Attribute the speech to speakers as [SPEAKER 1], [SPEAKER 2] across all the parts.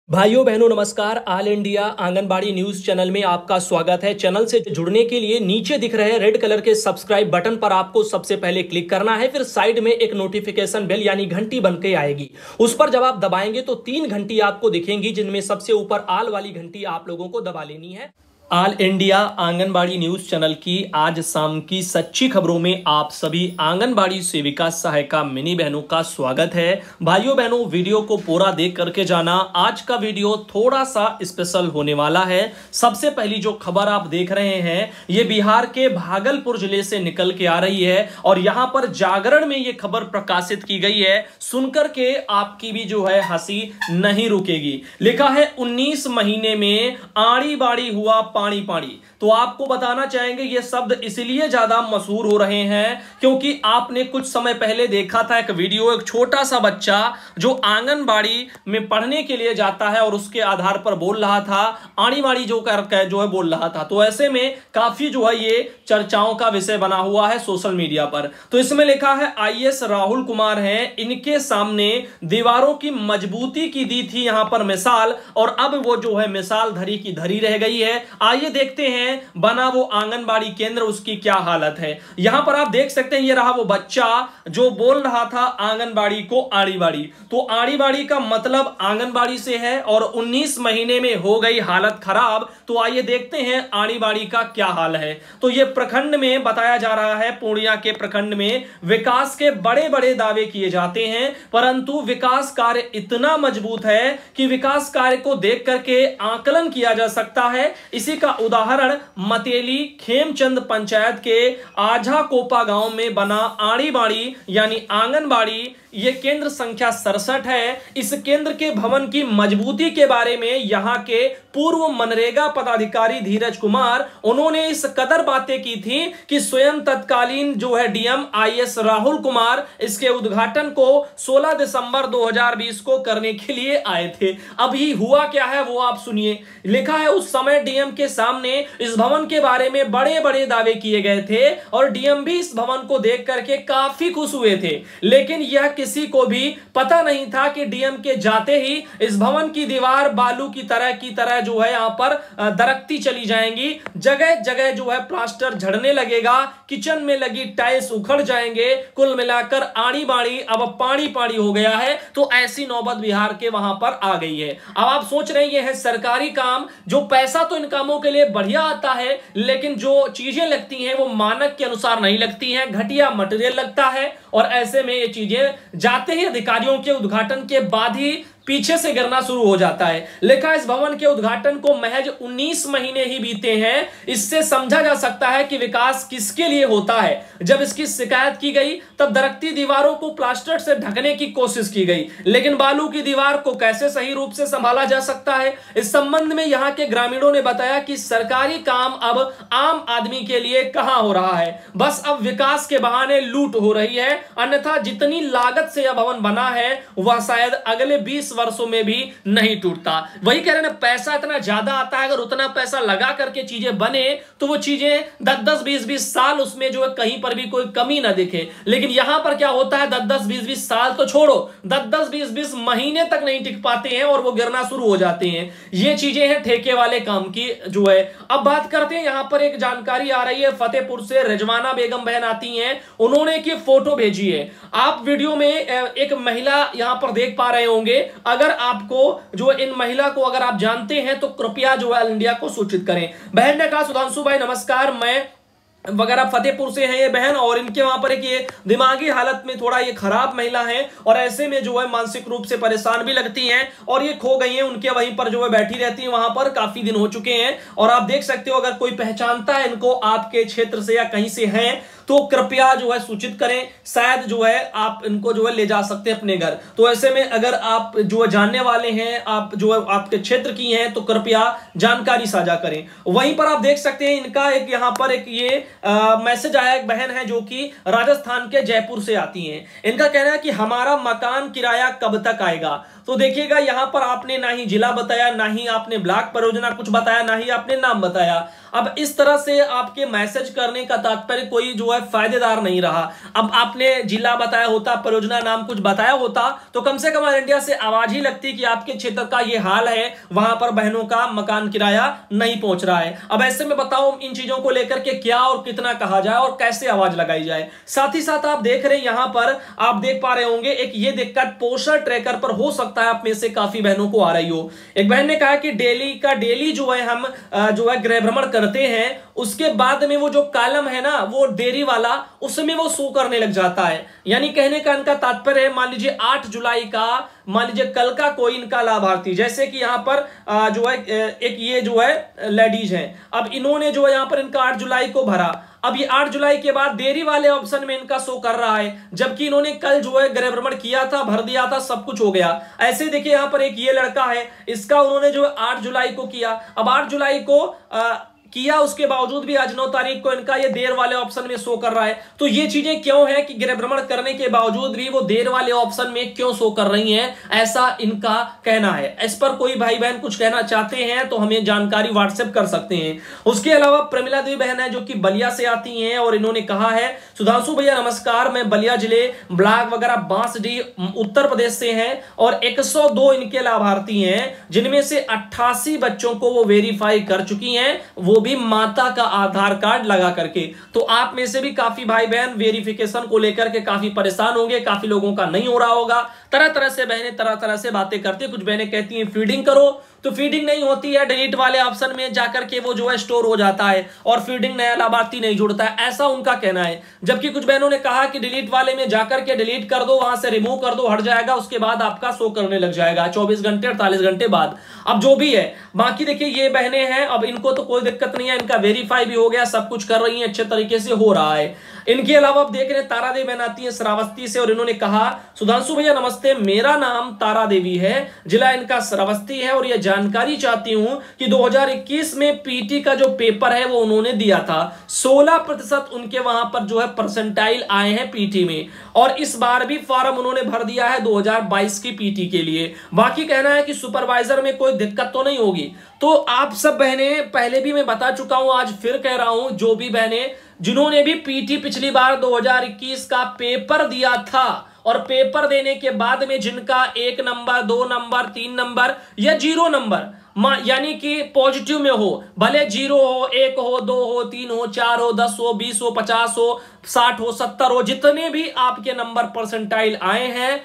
[SPEAKER 1] भाइयों बहनों नमस्कार। All India anganwadi news channel में आपका स्वागत है। चैनल से जुड़ने के लिए नीचे दिख रहे रेड कलर के सब्सक्राइब बटन पर आपको सबसे पहले क्लिक करना है। फिर साइड में एक नोटिफिकेशन बेल यानी घंटी बन के आएगी, उस पर जब आप दबाएंगे तो 3 घंटी आपको दिखेंगी, जिनमें सबसे ऊपर ऑल वाली घंटी आप लोगों को दबा लेनी है। All India anganwadi news channel की आज शाम की सच्ची खबरों में आप सभी आंगनबाड़ी सेविका सहायिका मिनी बहनों का स्वागत है। भाइयों बहनों, वीडियो को पूरा देख करके जाना। आज का वीडियो थोड़ा सा स्पेशल होने वाला है। सबसे पहली जो खबर आप देख रहे हैं ये बिहार के भागलपुर जिले से निकल के आ रही है और यहां पर जागरण में ये खबर प्रकाशित की गई है। सुनकर के आपकी भी जो है हंसी नहीं रुकेगी। लिखा है 19 महीने में आड़ी बाड़ी हुआ पानी पानी। तो आपको बताना चाहेंगे ये शब्द इसलिए ज्यादा मशहूर हो रहे हैं क्योंकि आपने कुछ समय पहले देखा था एक वीडियो, एक छोटा सा बच्चा जो आंगनबाड़ी में पढ़ने के लिए जाता है और उसके आधार पर बोल रहा था आड़ी बाड़ी जो है बोल रहा था। तो ऐसे में काफी जो है ये चर्चाओं का विषय बना हुआ है सोशल मीडिया पर। तो इसमें लिखा है आईएएस राहुल कुमार हैं, इनके सामने दीवारों की मजबूती की दी थी यहां पर मिसाल, और अब वो जो है मिसाल धरी की धरी रह गई है। आइए देखते हैं बना वो आंगनबाड़ी केंद्र, उसकी क्या हालत है। यहां पर आप देख सकते हैं ये रहा वो बच्चा जो बोल रहा था आंगनबाड़ी को आड़ी बाड़ी। तो आड़ी बाड़ी का मतलब आंगनबाड़ी से है और 19 महीने में हो गई हालत खराब। तो आइए देखते हैं आड़ी बाड़ी का क्या हाल है। तो ये प्रखंड में बताया जा रहा है, पूर्णिया के प्रखंड में विकास के बड़े बड़े दावे किए जाते हैं, परंतु विकास कार्य इतना मजबूत है कि विकास कार्य को देख करके आकलन किया जा सकता है। इसी का उदाहरण मतेली खेमचंद पंचायत के आझा कोपा गांव में बना आड़ी बाड़ी यानी आंगनबाड़ी। ये केंद्र संख्या 67 है। इस केंद्र के भवन की मजबूती के बारे में यहां के पूर्व मनरेगा पदाधिकारी धीरज कुमार, उन्होंने इस कदर बातें की थी कि स्वयं तत्कालीन जो है डीएम आईएएस राहुल कुमार इसके उद्घाटन को 16 दिसंबर 2020 को करने के लिए आए थे। अभी हुआ क्या है वो आप सुनिए। लिखा है उस समय डीएम के सामने इस भवन के बारे में बड़े बड़े दावे किए गए थे और डीएम भी इस भवन को देख करके काफी खुश हुए थे, लेकिन यह किसी को भी पता नहीं था कि डीएम के जाते ही इस भवन की दीवार बालू की तरह जो है यहां पर दरकती चली जाएंगी। जगह जगह जो है प्लास्टर झड़ने लगेगा, किचन में लगी टाइल्स उखड़ जाएंगे। कुल मिलाकर आड़ी बाड़ी अब पानी पानी हो गया है। तो ऐसी नौबत बिहार के वहां पर आ गई है। अब आप सोच रहे हैं ये है सरकारी काम, जो पैसा तो इन कामों के लिए बढ़िया आता है, लेकिन जो चीजें लगती हैं वो मानक के अनुसार नहीं लगती हैं, घटिया मटेरियल लगता है। और ऐसे में ये चीजें जाते ही अधिकारियों के उद्घाटन के बाद ही पीछे से गिरना शुरू हो जाता है। लिखा इस भवन के उद्घाटन को महज 19 महीने ही बीते हैं। इससे समझा जा सकता है कि विकास किसके लिए होता है। जब इसकी शिकायत की गई तब दरकती दीवारों को प्लास्टर से ढकने की कोशिश की गई, लेकिन बालू की दीवार को कैसे सही रूप से संभाला जा सकता है। इस संबंध में यहां के ग्रामीणों ने बताया कि सरकारी काम अब आम आदमी के लिए कहां हो रहा है, बस अब विकास के बहाने लूट हो रही है। अन्यथा जितनी लागत से यह भवन बना है वह शायद अगले 20 वर्षों में भी नहीं टूटता। वही कह रहे हैं, पैसा इतना ज्यादा आता है, अगर उतना पैसा लगा करके चीजें बने तो वो चीजें 10-10, 20-20 साल उसमें जो है कहीं पर भी कोई कमी ना दिखे। लेकिन यहां पर क्या होता है, 10-10, 20-20 साल तो छोड़ो, 10-10, 20-20 महीने तक नहीं टिक पाते हैं और वो गिरना शुरू हो जाते हैं। ये चीजें हैं ठेके वाले काम की जो है। अब बात करते हैं, यहां पर एक जानकारी आ रही है फतेहपुर से, रिजवाना बेगम बहन आती हैं, उन्होंने एक फोटो भेजी है। आप वीडियो में एक महिला यहां पर देख पा रहे होंगे। अगर आपको जो इन महिला को अगर आप जानते हैं तो कृपया जो है इंडिया को सूचित करें। बहन ने कहा सुधांशु भाई नमस्कार, मैं वगैरह फतेहपुर से है ये बहन, और इनके वहां पर एक ये दिमागी हालत में थोड़ा ये खराब महिला है और ऐसे में जो है मानसिक रूप से परेशान भी लगती हैं और ये खो गई हैं। उनके वहीं पर जो है बैठी रहती हैं, वहां पर काफी दिन हो चुके हैं। और आप देख सकते हो अगर कोई पहचानता है इनको आपके क्षेत्र से या कहीं से हैं तो कृपया जो है सूचित करें, शायद जो है आप इनको जो है ले जा सकते हैं अपने घर। तो ऐसे में अगर आप जो है जानने वाले हैं, आप जो है आपके क्षेत्र की हैं, तो कृपया जानकारी साझा करें। वहीं पर आप देख सकते हैं इनका एक यहां पर एक ये मैसेज आया, एक बहन है जो कि राजस्थान के जयपुर से आती हैं। इनका कहना है कि हमारा मकान किराया कब तक आएगा। तो देखिएगा यहां पर आपने ना ही जिला बताया, ना ही आपने ब्लॉक परियोजना कुछ बताया, ना ही आपने नाम बताया। अब इस तरह से आपके मैसेज करने का तात्पर्य कोई जो है फायदेदार नहीं रहा। अब आपने जिला बताया होता, परियोजना नाम कुछ बताया होता, तो कम से कम ऑल इंडिया से आवाज ही लगती कि आपके क्षेत्र का ये हाल है, वहां पर बहनों का मकान किराया नहीं पहुंच रहा है। अब ऐसे में बताओ इन चीजों को लेकर के क्या और कितना कहा जाए और कैसे आवाज लगाई जाए। साथ ही साथ आप देख रहे हैं यहां पर, आप देख पा रहे होंगे एक ये दिक्कत पोषण ट्रैकर पर हो सकता है आप में से काफी बहनों को आ रही हो। एक बहन ने कहा कि डेली जो है हम जो है गृह भ्रमण करते हैं, उसके बाद में वो जो कॉलम है ना वो डेयरी वाला, उसमें वो शो करने लग जाता है। यानी कहने का इनका तात्पर्य है, मान लीजिए 8 जुलाई का, मान लीजिए कल का कोई इनका लाभार्थी, जैसे कि यहां पर जो है एक ये जो है लेडीज है, अब इन्होंने जो है यहां पर इनका 8 जुलाई को भरा, अब ये 8 जुलाई के बाद डेयरी वाले ऑप्शन में इनका शो कर रहा है, जबकि इन्होंने कल जो है गृह भ्रमण किया था, भर दिया था, सब कुछ हो गया। ऐसे देखिए यहां पर एक ये लड़का है, इसका उन्होंने जो 8 जुलाई को किया, अब 8 जुलाई को किया, उसके बावजूद भी आज 9 तारीख को इनका ये देर वाले ऑप्शन में शो कर रहा है। तो ये चीजें क्यों है कि गृह भ्रमण करने के बावजूद भी वो देर वाले ऑप्शन में क्यों शो कर रही हैं, ऐसा इनका कहना है। इस पर कोई भाई बहन कुछ कहना चाहते हैं तो हमें जानकारी व्हाट्सएप कर सकते हैं। उसके अलावा प्रमिला देवी बहन है जो कि बलिया से आती हैं और इन्होंने कहा है, सुधांशु भैया नमस्कार, मैं बलिया जिले ब्लॉक वगैरह बांसडीह उत्तर प्रदेश से हैं और 102 इनके लाभार्थी हैं, जिनमें से 88 बच्चों को वो वेरीफाई कर चुकी हैं, वो भी माता का आधार कार्ड लगा करके। तो आप में से भी काफी भाई बहन वेरिफिकेशन को लेकर के काफी परेशान होंगे, काफी लोगों का नहीं हो रहा होगा। तरह तरह से बहनें तरह तरह से बातें करती हैं। कुछ बहनें कहती हैं फीडिंग करो, तो फीडिंग नहीं होती है, डिलीट वाले ऑप्शन में जाकर के वो जो है स्टोर हो जाता है और फीडिंग नया लाभार्थी नहीं जुड़ता है, ऐसा उनका कहना है। जबकि कुछ बहनों ने कहा कि डिलीट वाले में जाकर के डिलीट कर दो, वहां से रिमूव कर दो, हट जाएगा, उसके बाद आपका शो करने लग जाएगा 24 घंटे 48 घंटे बाद। अब जो भी है, बाकी देखिए ये बहनें हैं, अब इनको तो कोई दिक्कत नहीं है, इनका वेरीफाई भी हो गया, सब कुछ कर रही है, अच्छे तरीके से हो रहा है। इनके अलावा आप देख रहे हैं तारा देवी बहन आती है श्रावस्ती से और इन्होंने कहा, सुधांशु भैया नमस्ते, मेरा नाम तारा देवी है, जिला इनका श्रावस्ती है और यह जानकारी चाहती हूं कि 2021 में पीटी का जो पेपर है वो उन्होंने दिया था, 16% उनके वहां पर जो है परसेंटाइल आए हैं पीटी में, और इस बार भी फॉर्म उन्होंने भर दिया है 2022 की पीटी के लिए। बाकी कहना है कि सुपरवाइजर में कोई दिक्कत तो नहीं होगी। तो आप सब बहनें, पहले भी मैं बता चुका हूं, आज फिर कह रहा हूं, जो भी बहनें जिन्होंने भी पीटी पिछली बार 2021 का पेपर दिया था और पेपर देने के बाद में जिनका 1 नंबर 2 नंबर 3 नंबर या 0 नंबर यानी कि पॉजिटिव में हो, भले 0 हो, 1 हो, 2 हो, 3 हो, 4 हो, 10 हो, 20 हो, 50 हो, 60 हो, 70 हो, जितने भी आपके नंबर परसेंटाइल आए हैं,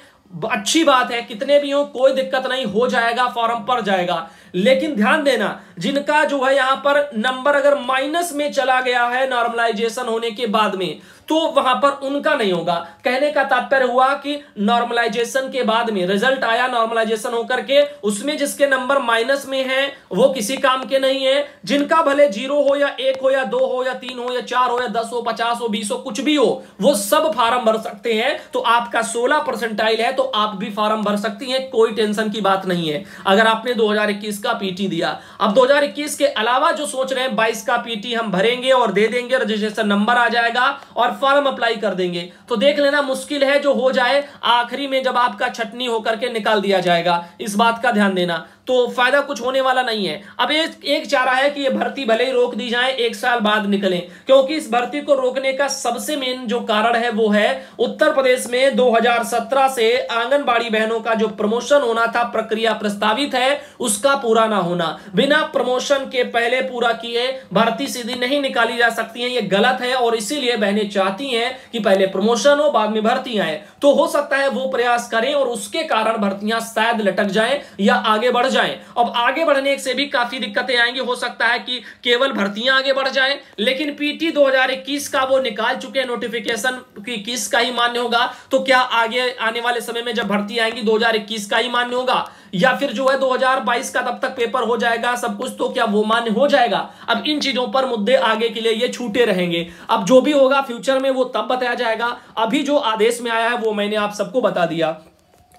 [SPEAKER 1] अच्छी बात है, कितने भी हो कोई दिक्कत नहीं, हो जाएगा, फॉर्म पर जाएगा। लेकिन ध्यान देना, जिनका जो है यहां पर नंबर अगर माइनस में चला गया है नॉर्मलाइजेशन होने के बाद में, तो वहां पर उनका नहीं होगा। कहने का तात्पर्य हुआ कि नॉर्मलाइजेशन के बाद में रिजल्ट आया, नॉर्मलाइजेशन होकर के उसमें जिसके नंबर माइनस में है वो किसी काम के नहीं है। जिनका भले 0 हो या 1 हो या 2 हो या 3 हो या 4 हो या 10 हो, 50 हो, 20 हो, कुछ भी हो, वो सब फार्म भर सकते हैं। तो आपका 16 परसेंटाइल है तो आप भी फार्म भर सकती हैं, कोई टेंशन की बात नहीं है। अगर आपने 2021 का पीटी दिया, अब 2021 के अलावा जो सोच रहे हैं 22 का पीटी हम भरेंगे और दे देंगे, रजिस्ट्रेशन नंबर आ जाएगा और फॉर्म अप्लाई कर देंगे, तो देख लेना मुश्किल है, जो हो जाए आखिरी में जब आपका छटनी होकर के निकाल दिया जाएगा, इस बात का ध्यान देना। तो फायदा कुछ होने वाला नहीं है। अब एक चारा है कि ये भर्ती भले ही रोक दी जाए, 1 साल बाद निकले, क्योंकि इस भर्ती को रोकने का सबसे मेन जो कारण है वो है उत्तर प्रदेश में 2017 से आंगनबाड़ी बहनों का जो प्रमोशन होना था, प्रक्रिया प्रस्तावित है, उसका पूरा ना होना। बिना प्रमोशन के पहले पूरा किए भर्ती सीधी नहीं निकाली जा सकती है, ये गलत है और इसीलिए बहनें चाहती हैं कि पहले प्रमोशन हो, बाद में भर्ती आए। तो हो सकता है वो प्रयास करें और उसके कारण भर्तियां शायद लटक जाएं या आगे बढ़ जाएं। अब आगे बढ़ने से भी काफी दिक्कतें आएंगी, हो सकता है कि केवल भर्तियां आगे बढ़ जाएं, लेकिन पीटी 2021 का वो निकाल चुके हैं नोटिफिकेशन कि 21 का ही मान्य होगा, तो क्या आगे आने वाले समय में जब भर्ती आएंगी 2021 का ही मान्य होगा या फिर जो है 2022 का तब तक पेपर हो जाएगा सब कुछ, तो क्या वो मान्य हो जाएगा? अब इन चीजों पर मुद्दे आगे के लिए ये छूटे रहेंगे। अब जो भी होगा फ्यूचर में वो तब बताया जाएगा। अभी जो आदेश में आया है वो मैंने आप सबको बता दिया।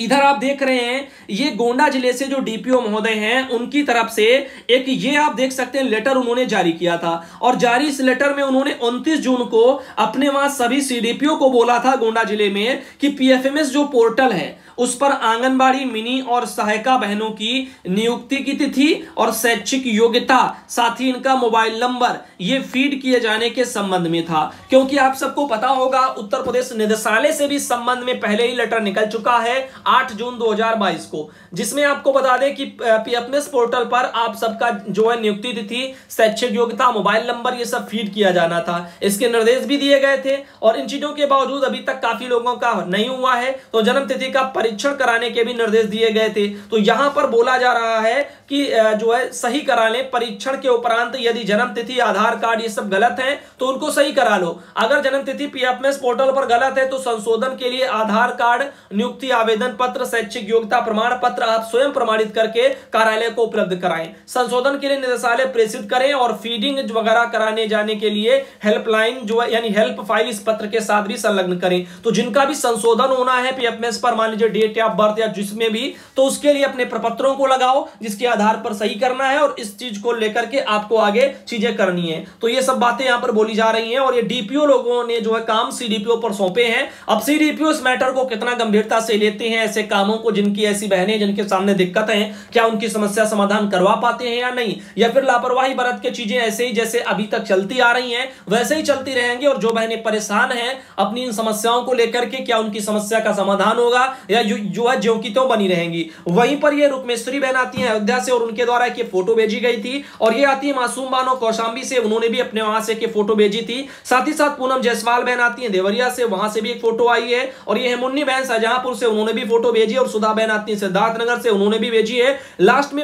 [SPEAKER 1] इधर आप देख रहे हैं ये गोंडा जिले से जो डीपीओ महोदय हैं उनकी तरफ से एक ये आप देख सकते हैं लेटर उन्होंने जारी किया था। और जारी इस लेटर में उन्होंने 29 जून को अपने वहां सभी सीडीपीओ को बोला था गोंडा जिले में कि पीएफएमएस जो पोर्टल है उस पर आंगनबाड़ी मिनी और सहायिका बहनों की नियुक्ति की तिथि और शैक्षिक योग्यता साथ ही इनका मोबाइल नंबर ये फीड किए जाने के संबंध में था। क्योंकि आप सबको पता होगा उत्तर प्रदेश निदेशालय से भी संबंध में पहले ही लेटर निकल चुका है 8 जून 2022 को, जिसमें आपको बता दें कि पीएफएमएस पोर्टल पर आप सबका जो है नियुक्ति तिथि, शैक्षिक योग्यता, मोबाइल नंबर ये सब फीड किया जाना था। इसके निर्देश भी दिए गए थे और इन चीजों के बावजूद अभी तक काफी लोगों का नहीं हुआ है, तो जन्म तिथि का परीक्षण कराने के भी निर्देश दिए गए थे। तो यहां पर बोला जा रहा है कि जो है सही करा लें परीक्षण के उपरांत। यदि जन्म तिथि, आधार कार्ड ये सब गलत है तो उनको सही करा लो। अगर जन्म तिथि पीएफएमएस पोर्टल पर गलत है तो संशोधन के लिए आधार कार्ड, नियुक्ति आवेदन पत्र, शैक्षिक योग्यता प्रमाण पत्र आप स्वयं प्रमाणित करके कार्यालय को उपलब्ध कराएं। संशोधन के लिए निदेशालय प्रेषित करें और फीडिंग वगैरह कराने जाने के लिए हेल्पलाइन जो है यानी हेल्प फाइल इस पत्र के साथ भी संलग्न करें। तो जिनका भी संशोधन होना है पीएफएमएस पर, मान लीजिए डेट ऑफ बर्थ या जिसमें भी, तो उसके लिए अपने प्रपत्रों को लगाओ जिसके आधार पर सही करना है और इस चीज को लेकर के आपको आगे चीजें करनी है। तो ये सब बातें यहां पर बोली जा रही हैं और ये डीपीओ लोगों ने जो है काम सीडीपीओ पर सौंपे हैं। अब सीडीपीओ इस मैटर को कितना गंभीरता से लेते हैं, ऐसे कामों को, जिनकी ऐसी बहनें जिनके सामने दिक्कत है, क्या उनकी समस्या समाधान करवा पाते हैं या नहीं, या फिर लापरवाही बरत के चीजें ऐसे ही जैसे अभी तक चलती आ रही हैं वैसे ही चलती रहेंगी। और जो बहनें परेशान हैं अपनी इन समस्याओं को लेकर के, क्या उनकी समस्या का समाधान होगा या जो है ज्यों की त्यों बनी रहेंगी। वहीं पर ये रुक्मेश्वरी बहन आती है अयोध्या से और उनके द्वारा एक फोटो भेजी गई थी, और ये आती है मासूम बानो कौशांबी से, उन्होंने भी अपने वहां से एक फोटो भेजी थी। साथ ही साथ पूनम जायसवाल बहन आती है देवरिया से, वहां से भी एक फोटो आई है। और ये हेमुन्नी बहन शाहजहांपुर से, उन्होंने भी फोटो भेजी। और सुधा बहन आती है सिद्धार्थनगर से, उन्होंने भी भेजी है। लास्ट में